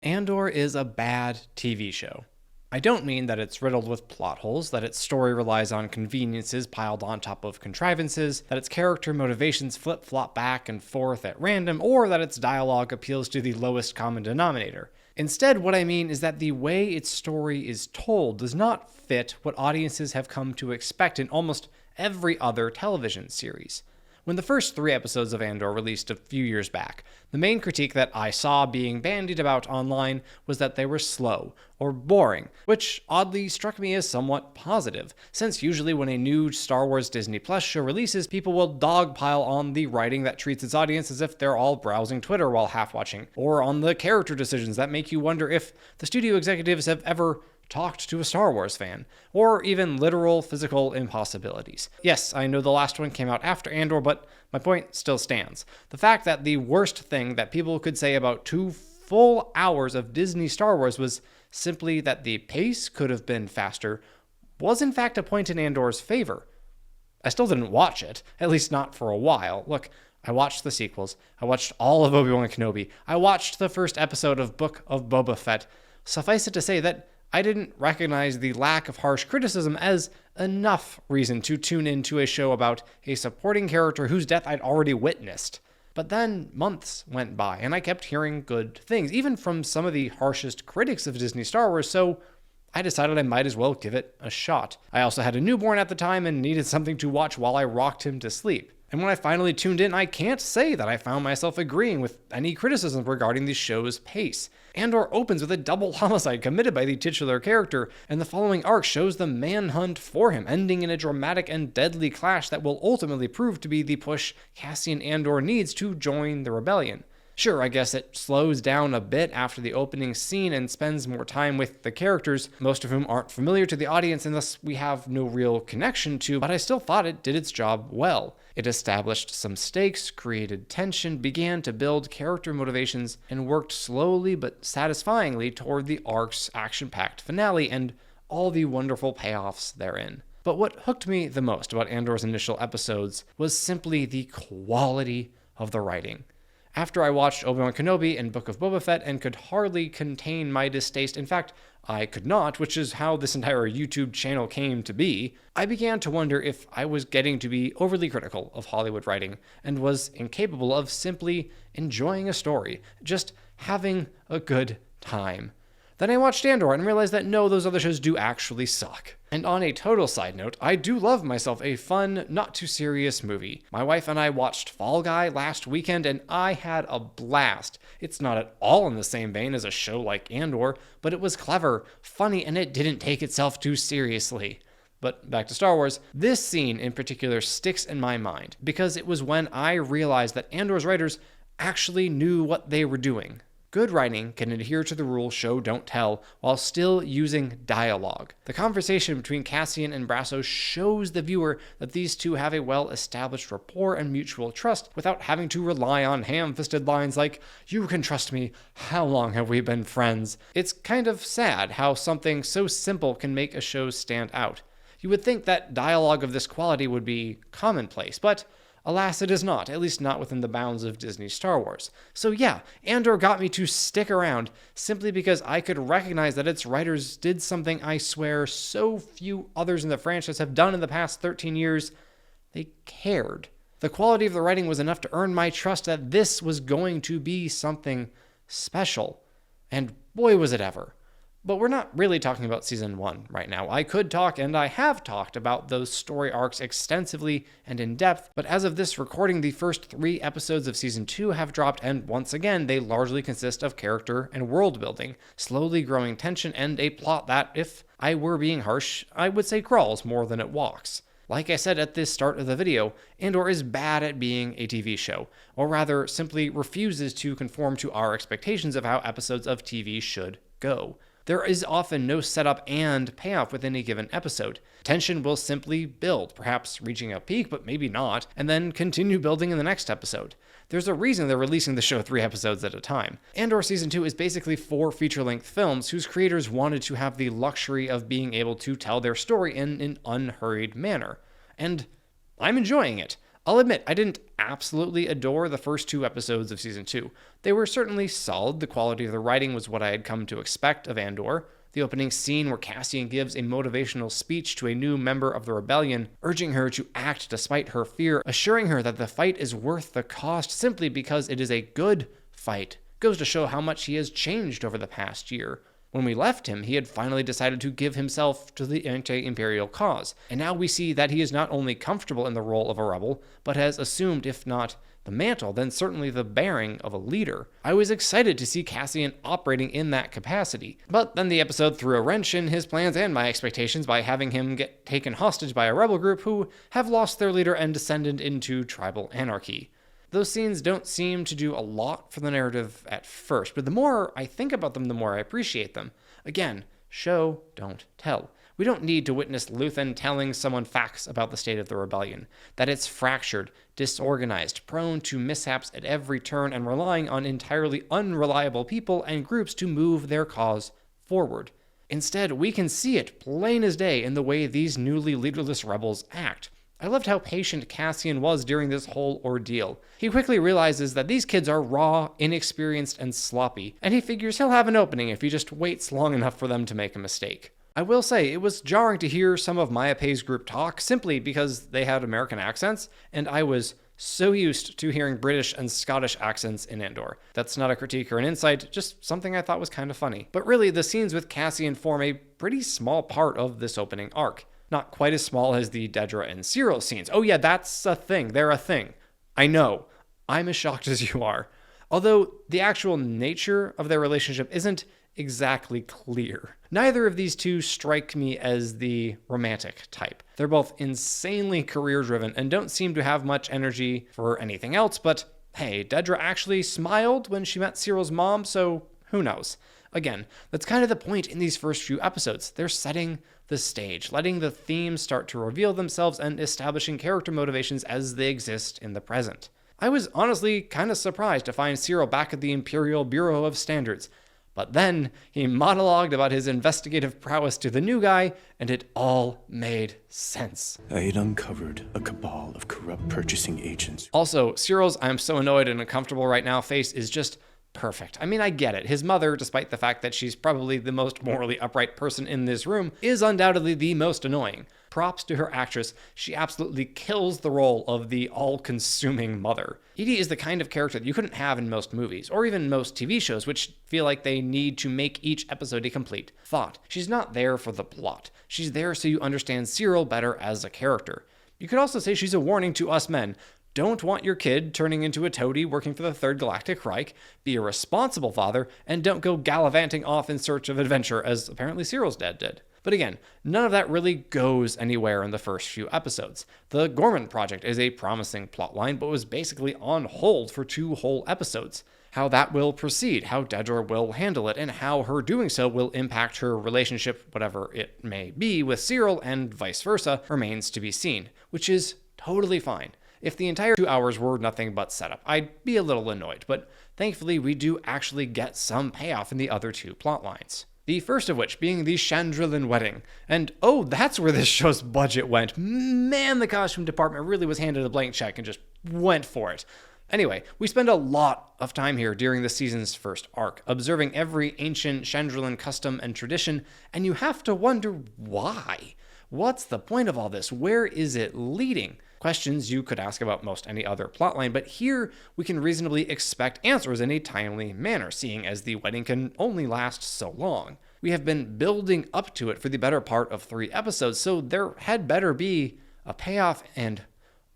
Andor is a bad TV show. I don't mean that it's riddled with plot holes, that its story relies on conveniences piled on top of contrivances, that its character motivations flip-flop back and forth at random, or that its dialogue appeals to the lowest common denominator. Instead, what I mean is that the way its story is told does not fit what audiences have come to expect in almost every other television series. When the first 3 episodes of Andor released a few years back, the main critique that I saw being bandied about online was that they were slow or boring, which oddly struck me as somewhat positive, since usually when a new Star Wars Disney Plus show releases, people will dogpile on the writing that treats its audience as if they're all browsing Twitter while half-watching, or on the character decisions that make you wonder if the studio executives have ever talked to a Star Wars fan, or even literal physical impossibilities. Yes, I know the last one came out after Andor, but my point still stands. The fact that the worst thing that people could say about 2 full hours of Disney Star Wars was simply that the pace could have been faster was in fact a point in Andor's favor. I still didn't watch it, at least not for a while. Look, I watched the sequels, I watched all of Obi-Wan Kenobi, I watched the first episode of Book of Boba Fett. Suffice it to say that I didn't recognize the lack of harsh criticism as enough reason to tune into a show about a supporting character whose death I'd already witnessed. But then months went by, and I kept hearing good things, even from some of the harshest critics of Disney Star Wars, so I decided I might as well give it a shot. I also had a newborn at the time and needed something to watch while I rocked him to sleep. And when I finally tuned in, I can't say that I found myself agreeing with any criticism regarding the show's pace. Andor opens with a double homicide committed by the titular character, and the following arc shows the manhunt for him, ending in a dramatic and deadly clash that will ultimately prove to be the push Cassian Andor needs to join the rebellion. Sure, I guess it slows down a bit after the opening scene and spends more time with the characters, most of whom aren't familiar to the audience and thus we have no real connection to, but I still thought it did its job well. It established some stakes, created tension, began to build character motivations, and worked slowly but satisfyingly toward the arc's action-packed finale and all the wonderful payoffs therein. But what hooked me the most about Andor's initial episodes was simply the quality of the writing. After I watched Obi-Wan Kenobi and Book of Boba Fett and could hardly contain my distaste, in fact, I could not, which is how this entire YouTube channel came to be, I began to wonder if I was getting to be overly critical of Hollywood writing and was incapable of simply enjoying a story, just having a good time. Then I watched Andor and realized that no, those other shows do actually suck. And on a total side note, I do love myself a fun, not too serious movie. My wife and I watched Fall Guy last weekend and I had a blast. It's not at all in the same vein as a show like Andor, but it was clever, funny, and it didn't take itself too seriously. But back to Star Wars, this scene in particular sticks in my mind because it was when I realized that Andor's writers actually knew what they were doing. Good writing can adhere to the rule show don't tell while still using dialogue. The conversation between Cassian and Brasso shows the viewer that these two have a well-established rapport and mutual trust without having to rely on ham-fisted lines like, "You can trust me, how long have we been friends?" It's kind of sad how something so simple can make a show stand out. You would think that dialogue of this quality would be commonplace, but alas, it is not, at least not within the bounds of Disney Star Wars. So yeah, Andor got me to stick around simply because I could recognize that its writers did something I swear so few others in the franchise have done in the past 13 years. They cared. The quality of the writing was enough to earn my trust that this was going to be something special. And boy, was it ever. But we're not really talking about Season 1 right now. I could talk, and I have talked about those story arcs extensively and in depth, but as of this recording, the first 3 episodes of Season 2 have dropped, and once again, they largely consist of character and world building, slowly growing tension, and a plot that, if I were being harsh, I would say crawls more than it walks. Like I said at the start of the video, Andor is bad at being a TV show, or rather simply refuses to conform to our expectations of how episodes of TV should go. There is often no setup and payoff within a given episode. Tension will simply build, perhaps reaching a peak, but maybe not, and then continue building in the next episode. There's a reason they're releasing the show 3 episodes at a time. Andor Season 2 is basically 4 feature-length films whose creators wanted to have the luxury of being able to tell their story in an unhurried manner. And I'm enjoying it. I'll admit, I didn't absolutely adore the first 2 episodes of Season 2. They were certainly solid. The quality of the writing was what I had come to expect of Andor. The opening scene where Cassian gives a motivational speech to a new member of the rebellion, urging her to act despite her fear, assuring her that the fight is worth the cost simply because it is a good fight, goes to show how much he has changed over the past year. When we left him, he had finally decided to give himself to the anti-Imperial cause, and now we see that he is not only comfortable in the role of a rebel, but has assumed, if not the mantle, then certainly the bearing of a leader. I was excited to see Cassian operating in that capacity, but then the episode threw a wrench in his plans and my expectations by having him get taken hostage by a rebel group who have lost their leader and descended into tribal anarchy. Those scenes don't seem to do a lot for the narrative at first, but the more I think about them, the more I appreciate them. Again, show, don't tell. We don't need to witness Luthen telling someone facts about the state of the rebellion, that it's fractured, disorganized, prone to mishaps at every turn, and relying on entirely unreliable people and groups to move their cause forward. Instead, we can see it plain as day in the way these newly leaderless rebels act. I loved how patient Cassian was during this whole ordeal. He quickly realizes that these kids are raw, inexperienced, and sloppy, and he figures he'll have an opening if he just waits long enough for them to make a mistake. I will say, it was jarring to hear some of Maya Pei's group talk simply because they had American accents, and I was so used to hearing British and Scottish accents in Andor. That's not a critique or an insight, just something I thought was kind of funny. But really, the scenes with Cassian form a pretty small part of this opening arc. Not quite as small as the Dedra and Cyril scenes. Oh yeah, that's a thing. They're a thing. I know. I'm as shocked as you are. Although the actual nature of their relationship isn't exactly clear. Neither of these two strike me as the romantic type. They're both insanely career-driven and don't seem to have much energy for anything else, but hey, Dedra actually smiled when she met Cyril's mom, so who knows? Again, that's kind of the point in these first few episodes. They're setting the stage, letting the themes start to reveal themselves and establishing character motivations as they exist in the present. I was honestly kind of surprised to find Cyril back at the Imperial Bureau of Standards, but then he monologued about his investigative prowess to the new guy, and it all made sense. I had uncovered a cabal of corrupt purchasing agents. Also, Cyril's "I'm so annoyed and uncomfortable right now" face is just perfect. I mean, I get it. His mother, despite the fact that she's probably the most morally upright person in this room, is undoubtedly the most annoying. Props to her actress. She absolutely kills the role of the all-consuming mother. Edie is the kind of character that you couldn't have in most movies, or even most TV shows, which feel like they need to make each episode a complete thought. She's not there for the plot. She's there so you understand Cyril better as a character. You could also say she's a warning to us men. Don't want your kid turning into a toady working for the Third Galactic Reich, be a responsible father, and don't go gallivanting off in search of adventure, as apparently Cyril's dad did. But again, none of that really goes anywhere in the first few episodes. The Gorman Project is a promising plotline, but was basically on hold for 2 whole episodes. How that will proceed, how Dedra will handle it, and how her doing so will impact her relationship, whatever it may be, with Cyril and vice versa, remains to be seen, which is totally fine. If the entire 2 hours were nothing but setup, I'd be a little annoyed, but thankfully we do actually get some payoff in the other 2 plotlines. The first of which being the Chandrillan wedding. And oh, that's where this show's budget went. Man, the costume department really was handed a blank check and just went for it. Anyway, we spend a lot of time here during the season's first arc, observing every ancient Chandrillan custom and tradition, and you have to wonder why. What's the point of all this? Where is it leading? Questions you could ask about most any other plotline, but here we can reasonably expect answers in a timely manner, seeing as the wedding can only last so long. We have been building up to it for the better part of 3 episodes, so there had better be a payoff, and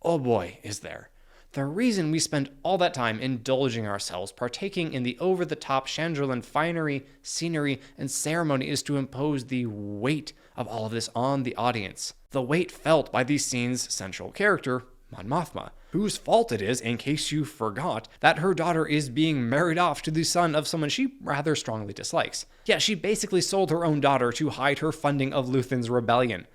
oh boy, is there. The reason we spend all that time indulging ourselves, partaking in the over-the-top Chandrillan finery, scenery, and ceremony is to impose the weight of all of this on the audience. The weight felt by the scene's central character, Mon Mothma, whose fault it is, in case you forgot, that her daughter is being married off to the son of someone she rather strongly dislikes. Yeah, she basically sold her own daughter to hide her funding of Luthen's rebellion.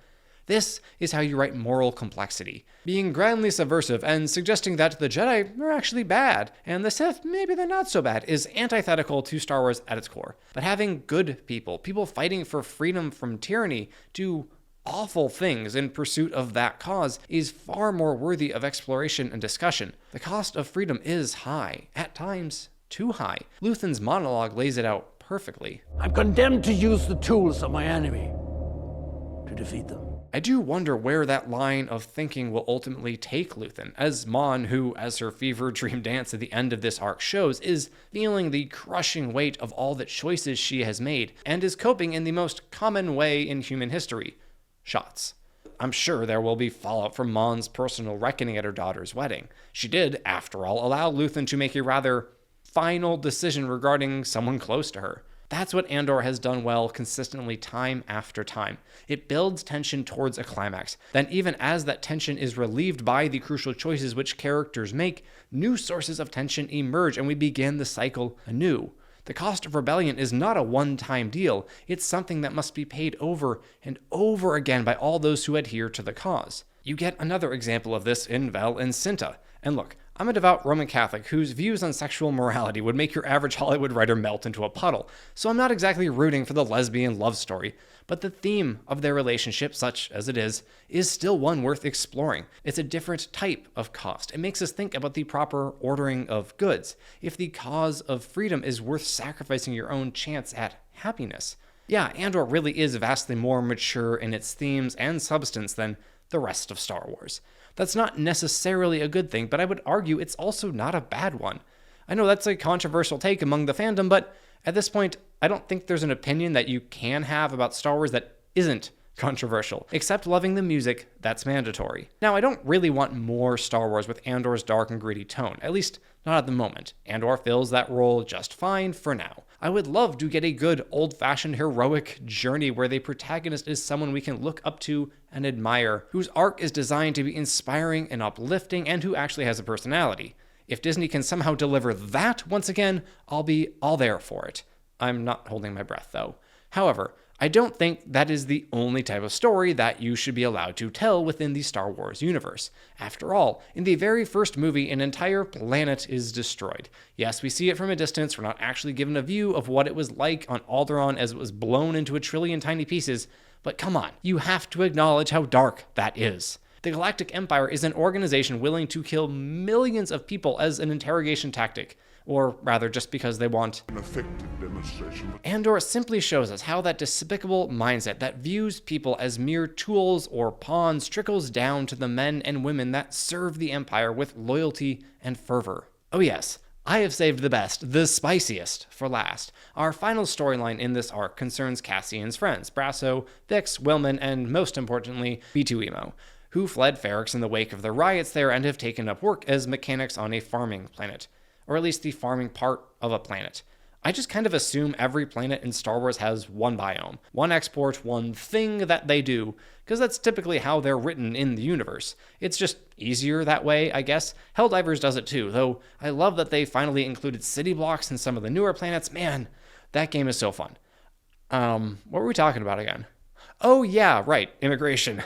This is how you write moral complexity. Being grandly subversive and suggesting that the Jedi are actually bad, and the Sith, maybe they're not so bad, is antithetical to Star Wars at its core. But having good people, people fighting for freedom from tyranny, do awful things in pursuit of that cause is far more worthy of exploration and discussion. The cost of freedom is high, at times too high. Luthen's monologue lays it out perfectly. I'm condemned to use the tools of my enemy to defeat them. I do wonder where that line of thinking will ultimately take Luthen, as Mon, who, as her fever dream dance at the end of this arc shows, is feeling the crushing weight of all the choices she has made, and is coping in the most common way in human history: shots. I'm sure there will be fallout from Mon's personal reckoning at her daughter's wedding. She did, after all, allow Luthen to make a rather final decision regarding someone close to her. That's what Andor has done well consistently time after time. It builds tension towards a climax. Then even as that tension is relieved by the crucial choices which characters make, new sources of tension emerge and we begin the cycle anew. The cost of rebellion is not a one-time deal. It's something that must be paid over and over again by all those who adhere to the cause. You get another example of this in Vel and Cinta. And look, I'm a devout Roman Catholic whose views on sexual morality would make your average Hollywood writer melt into a puddle, so I'm not exactly rooting for the lesbian love story, but the theme of their relationship, such as it is still one worth exploring. It's a different type of cost. It makes us think about the proper ordering of goods, if the cause of freedom is worth sacrificing your own chance at happiness. Yeah, Andor really is vastly more mature in its themes and substance than the rest of Star Wars. That's not necessarily a good thing, but I would argue it's also not a bad one. I know that's a controversial take among the fandom, but at this point, I don't think there's an opinion that you can have about Star Wars that isn't controversial. Except loving the music, that's mandatory. Now, I don't really want more Star Wars with Andor's dark and gritty tone, at least not at the moment. Andor fills that role just fine for now. I would love to get a good old-fashioned heroic journey where the protagonist is someone we can look up to and admire, whose arc is designed to be inspiring and uplifting, and who actually has a personality. If Disney can somehow deliver that once again, I'll be all there for it. I'm not holding my breath, though. However, I don't think that is the only type of story that you should be allowed to tell within the Star Wars universe. After all, in the very first movie, an entire planet is destroyed. Yes, we see it from a distance, we're not actually given a view of what it was like on Alderaan as it was blown into a trillion tiny pieces, but come on, you have to acknowledge how dark that is. The Galactic Empire is an organization willing to kill millions of people as an interrogation tactic, or rather just because they want an effective demonstration. Andor simply shows us how that despicable mindset that views people as mere tools or pawns trickles down to the men and women that serve the Empire with loyalty and fervor. Oh yes, I have saved the best, the spiciest, for last. Our final storyline in this arc concerns Cassian's friends, Brasso, Vix, Willman, and most importantly, B2EMO, who fled Ferrix in the wake of the riots there and have taken up work as mechanics on a farming planet. Or at least the farming part of a planet. I just kind of assume every planet in Star Wars has one biome, one export, one thing that they do, because that's typically how they're written in the universe. It's just easier that way, I guess. Helldivers does it too, though I love that they finally included city blocks in some of the newer planets. Man, that game is so fun. What were we talking about again? Oh yeah, right, immigration.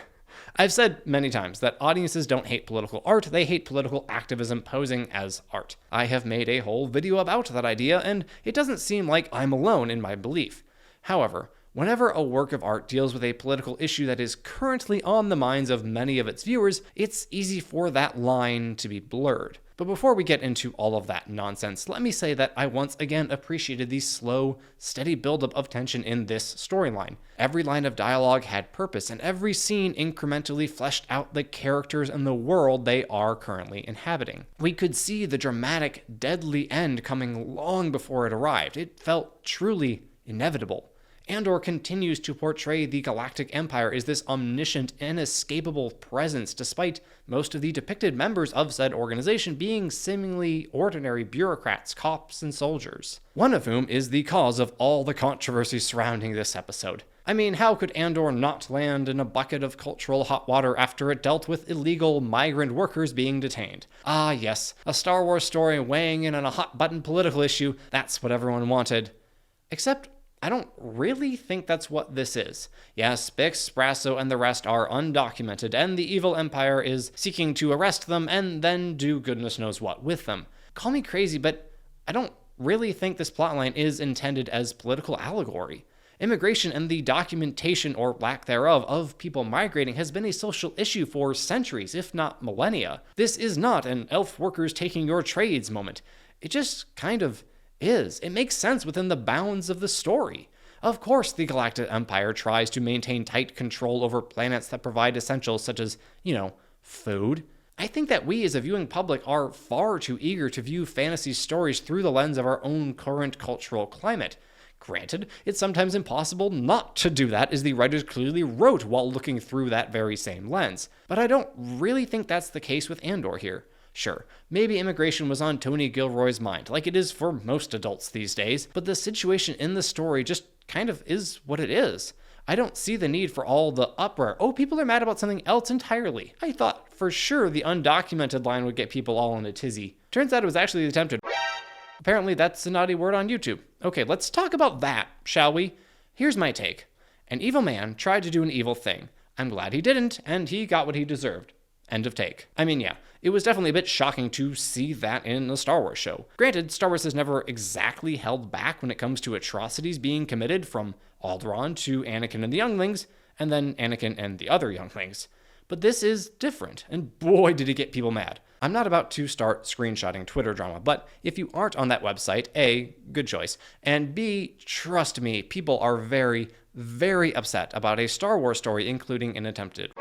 I've said many times that audiences don't hate political art, they hate political activism posing as art. I have made a whole video about that idea, and it doesn't seem like I'm alone in my belief. However, whenever a work of art deals with a political issue that is currently on the minds of many of its viewers, it's easy for that line to be blurred. But before we get into all of that nonsense, let me say that I once again appreciated the slow, steady buildup of tension in this storyline. Every line of dialogue had purpose, and every scene incrementally fleshed out the characters and the world they are currently inhabiting. We could see the dramatic, deadly end coming long before it arrived. It felt truly inevitable. Andor continues to portray the Galactic Empire as this omniscient, inescapable presence, despite most of the depicted members of said organization being seemingly ordinary bureaucrats, cops, and soldiers. One of whom is the cause of all the controversy surrounding this episode. I mean, how could Andor not land in a bucket of cultural hot water after it dealt with illegal migrant workers being detained? Ah yes, a Star Wars story weighing in on a hot-button political issue, that's what everyone wanted. Except, I don't really think that's what this is. Yes, Bix, Brasso, and the rest are undocumented, and the evil empire is seeking to arrest them and then do goodness knows what with them. Call me crazy, but I don't really think this plotline is intended as political allegory. Immigration and the documentation or lack thereof of people migrating has been a social issue for centuries, if not millennia. This is not an elf workers taking your trades moment. It just kind of is. It makes sense within the bounds of the story. Of course, the Galactic Empire tries to maintain tight control over planets that provide essentials such as, food. I think that we as a viewing public are far too eager to view fantasy stories through the lens of our own current cultural climate. Granted, it's sometimes impossible not to do that, as the writers clearly wrote while looking through that very same lens. But I don't really think that's the case with Andor here. Sure, maybe immigration was on Tony Gilroy's mind, like it is for most adults these days, but the situation in the story just kind of is what it is. I don't see the need for all the uproar. Oh, people are mad about something else entirely. I thought for sure the undocumented line would get people all in a tizzy. Turns out it was actually the attempted. Apparently that's a naughty word on YouTube. Okay, let's talk about that, shall we? Here's my take. An evil man tried to do an evil thing. I'm glad he didn't, and he got what he deserved. End of take. I mean, yeah, it was definitely a bit shocking to see that in a Star Wars show. Granted, Star Wars has never exactly held back when it comes to atrocities being committed, from Alderaan to Anakin and the younglings, and then Anakin and the other younglings. But this is different, and boy did it get people mad. I'm not about to start screenshotting Twitter drama, but if you aren't on that website, A, good choice, and B, trust me, people are very, very upset about a Star Wars story including an attempted,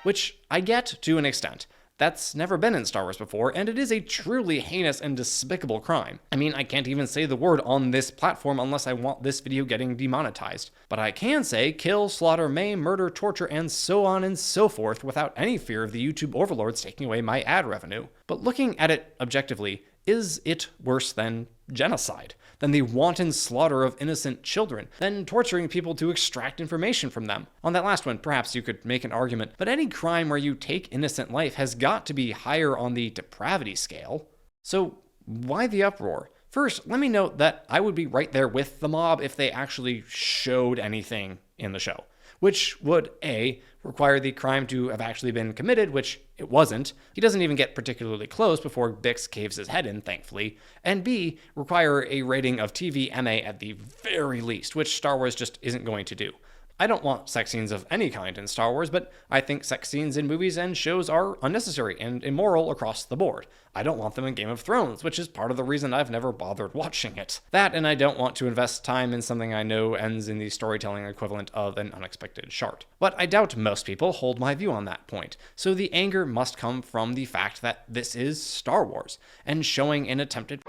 which I get to an extent. That's never been in Star Wars before, and it is a truly heinous and despicable crime. I mean, I can't even say the word on this platform unless I want this video getting demonetized. But I can say kill, slaughter, maim, murder, torture, and so on and so forth without any fear of the YouTube overlords taking away my ad revenue. But looking at it objectively, is it worse than genocide? Than the wanton slaughter of innocent children? Than torturing people to extract information from them? On that last one, perhaps you could make an argument, but any crime where you take innocent life has got to be higher on the depravity scale. So why the uproar? First, let me note that I would be right there with the mob if they actually showed anything in the show, which would A, require the crime to have actually been committed, which it wasn't. He doesn't even get particularly close before Bix caves his head in, thankfully. And B, require a rating of TV MA at the very least, which Star Wars just isn't going to do. I don't want sex scenes of any kind in Star Wars, but I think sex scenes in movies and shows are unnecessary and immoral across the board. I don't want them in Game of Thrones, which is part of the reason I've never bothered watching it. That, and I don't want to invest time in something I know ends in the storytelling equivalent of an unexpected shart. But I doubt most people hold my view on that point, so the anger must come from the fact that this is Star Wars, and showing an attempted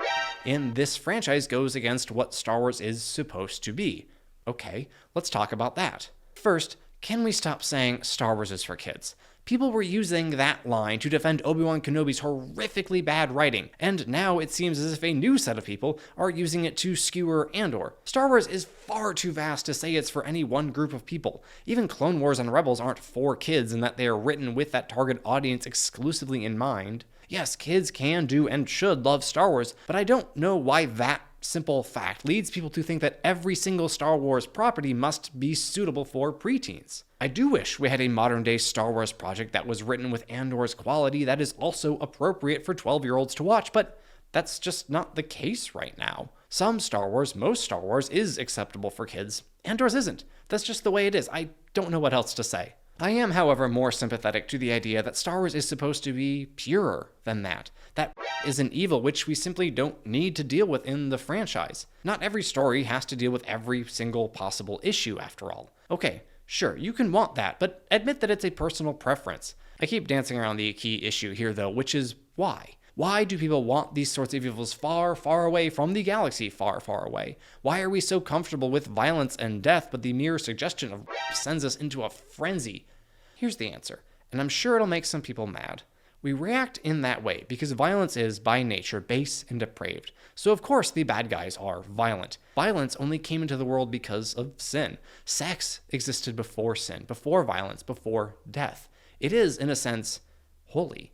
in this franchise goes against what Star Wars is supposed to be. Okay, let's talk about that. First, can we stop saying Star Wars is for kids? People were using that line to defend Obi-Wan Kenobi's horrifically bad writing, and now it seems as if a new set of people are using it to skewer Andor. Star Wars is far too vast to say it's for any one group of people. Even Clone Wars and Rebels aren't for kids in that they are written with that target audience exclusively in mind. Yes, kids can do and should love Star Wars, but I don't know why that simple fact leads people to think that every single Star Wars property must be suitable for preteens. I do wish we had a modern-day Star Wars project that was written with Andor's quality that is also appropriate for 12-year-olds to watch, but that's just not the case right now. Some Star Wars, most Star Wars, is acceptable for kids. Andor's isn't. That's just the way it is. I don't know what else to say. I am, however, more sympathetic to the idea that Star Wars is supposed to be purer than that. That is an evil which we simply don't need to deal with in the franchise. Not every story has to deal with every single possible issue, after all. Okay, sure, you can want that, but admit that it's a personal preference. I keep dancing around the key issue here, though, which is why? Why do people want these sorts of evils far, far away from the galaxy, far, far away? Why are we so comfortable with violence and death, but the mere suggestion of sends us into a frenzy? Here's the answer, and I'm sure it'll make some people mad. We react in that way because violence is, by nature, base and depraved. So of course the bad guys are violent. Violence only came into the world because of sin. Sex existed before sin, before violence, before death. It is, in a sense, holy.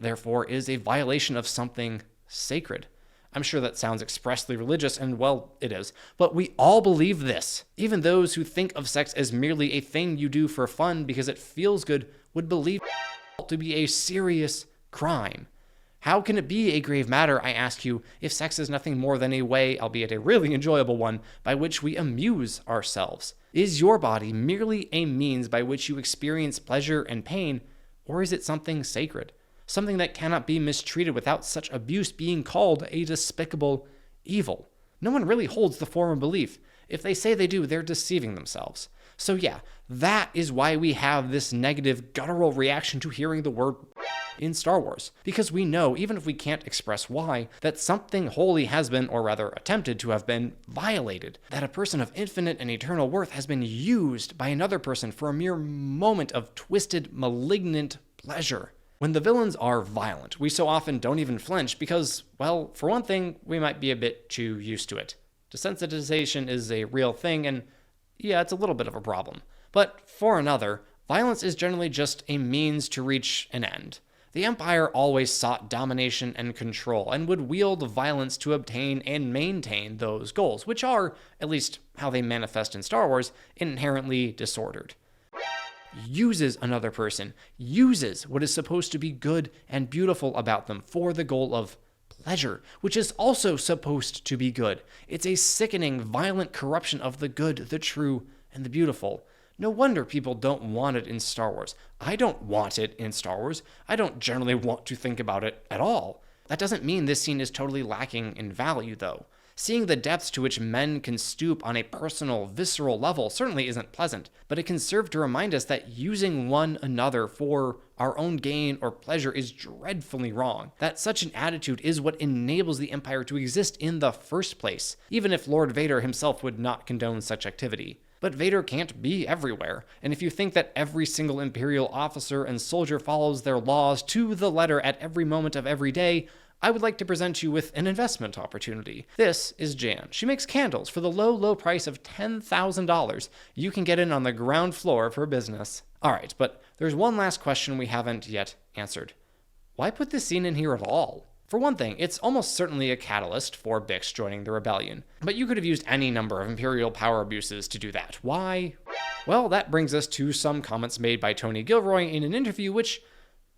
Therefore, is a violation of something sacred. I'm sure that sounds expressly religious, and well, it is. But we all believe this. Even those who think of sex as merely a thing you do for fun because it feels good would believe to be a serious crime. How can it be a grave matter, I ask you, if sex is nothing more than a way, albeit a really enjoyable one, by which we amuse ourselves? Is your body merely a means by which you experience pleasure and pain, or is it something sacred? Something that cannot be mistreated without such abuse being called a despicable evil? No one really holds the former belief. If they say they do, they're deceiving themselves. So yeah, that is why we have this negative, guttural reaction to hearing the word in Star Wars. Because we know, even if we can't express why, that something holy has been, or rather attempted to have been, violated. That a person of infinite and eternal worth has been used by another person for a mere moment of twisted, malignant pleasure. When the villains are violent, we so often don't even flinch because, well, for one thing, we might be a bit too used to it. Desensitization is a real thing, and yeah, it's a little bit of a problem. But for another, violence is generally just a means to reach an end. The Empire always sought domination and control, and would wield violence to obtain and maintain those goals, which are, at least how they manifest in Star Wars, inherently disordered. Uses another person, uses what is supposed to be good and beautiful about them for the goal of pleasure, which is also supposed to be good. It's a sickening, violent corruption of the good, the true, and the beautiful. No wonder people don't want it in Star Wars. I don't want it in Star Wars. I don't generally want to think about it at all. That doesn't mean this scene is totally lacking in value, though. Seeing the depths to which men can stoop on a personal, visceral level certainly isn't pleasant, but it can serve to remind us that using one another for our own gain or pleasure is dreadfully wrong. That such an attitude is what enables the Empire to exist in the first place, even if Lord Vader himself would not condone such activity. But Vader can't be everywhere, and if you think that every single Imperial officer and soldier follows their laws to the letter at every moment of every day, I would like to present you with an investment opportunity. This is Jan. She makes candles for the low, low price of $10,000. You can get in on the ground floor of her business. All right, but there's one last question we haven't yet answered. Why put this scene in here at all? For one thing, it's almost certainly a catalyst for Bix joining the rebellion, but you could have used any number of Imperial power abuses to do that. Why? Well, that brings us to some comments made by Tony Gilroy in an interview which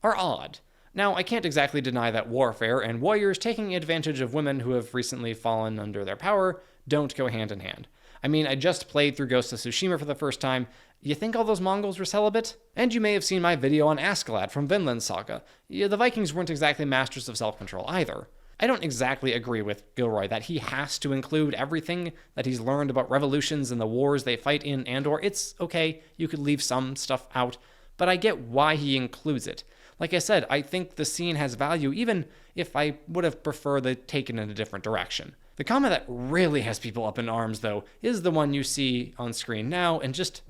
are odd. Now, I can't exactly deny that warfare and warriors taking advantage of women who have recently fallen under their power don't go hand in hand. I mean, I just played through Ghost of Tsushima for the first time. You think all those Mongols were celibate? And you may have seen my video on Askeladd from Vinland Saga. Yeah, the Vikings weren't exactly masters of self-control either. I don't exactly agree with Gilroy that he has to include everything that he's learned about revolutions and the wars they fight in Andor. It's okay, you could leave some stuff out, but I get why he includes it. Like I said, I think the scene has value even if I would have preferred it taken in a different direction. The comment that really has people up in arms, though, is the one you see on screen now, and just,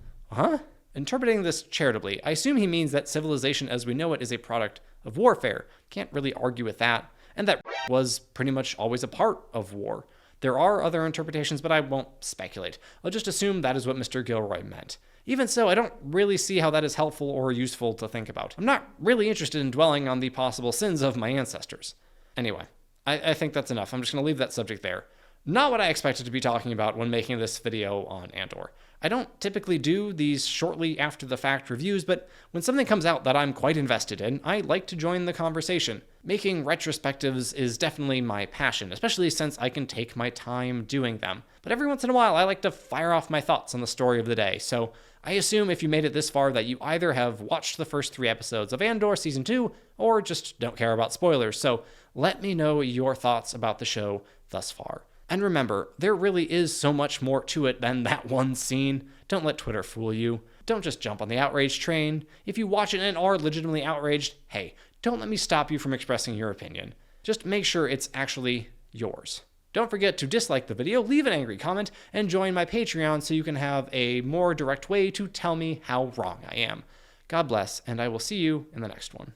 Interpreting this charitably, I assume he means that civilization as we know it is a product of warfare. Can't really argue with that. And that was pretty much always a part of war. There are other interpretations, but I won't speculate. I'll just assume that is what Mr. Gilroy meant. Even so, I don't really see how that is helpful or useful to think about. I'm not really interested in dwelling on the possible sins of my ancestors. Anyway, I think that's enough. I'm just going to leave that subject there. Not what I expected to be talking about when making this video on Andor. I don't typically do these shortly after the fact reviews, but when something comes out that I'm quite invested in, I like to join the conversation. Making retrospectives is definitely my passion, especially since I can take my time doing them. But every once in a while, I like to fire off my thoughts on the story of the day, so I assume if you made it this far that you either have watched the first 3 episodes of Andor Season 2, or just don't care about spoilers, so let me know your thoughts about the show thus far. And remember, there really is so much more to it than that one scene. Don't let Twitter fool you. Don't just jump on the outrage train. If you watch it and are legitimately outraged, hey, don't let me stop you from expressing your opinion. Just make sure it's actually yours. Don't forget to dislike the video, leave an angry comment, and join my Patreon so you can have a more direct way to tell me how wrong I am. God bless, and I will see you in the next one.